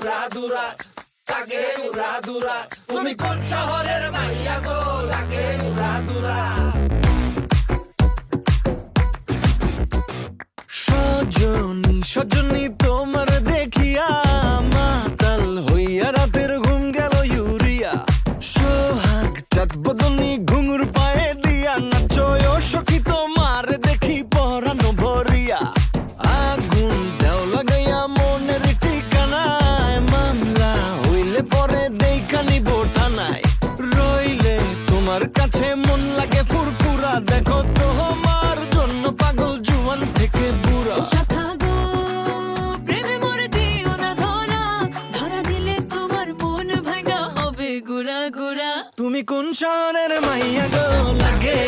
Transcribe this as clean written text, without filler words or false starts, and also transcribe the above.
উড়াদুরা লাগে উড়াদুরা তুমি কোন শহরের মাইয়া গো লাগে উড়াদুরা সজনী সজনী তোমার দেখিয়া মাতাল হইয়া রাতের ঘুম গেল ইউরিয়া সোহাগ চাঁদ বদনী ঘুঙুর পায়ে দিয়া নাচয় সখী তোমার দেখি পরানো ভরিয়া আগুন দেও লাগাইয়া মনের ঠিকানায় মামলা হইলে পরে দেখা নিব থানায় রইলে তোমার কাছে মন লাগে ফুরফুরা দেখো তোমার জন্য পাগল জুয়ান থেকে বুড়া শাখা গো প্রেমে মরে দিও না ধরা ধরা দিলে তোমার মন ভাঙা হবে গুড়া গুড়া তুমি কোন শহরের মাইয়া গো লাগে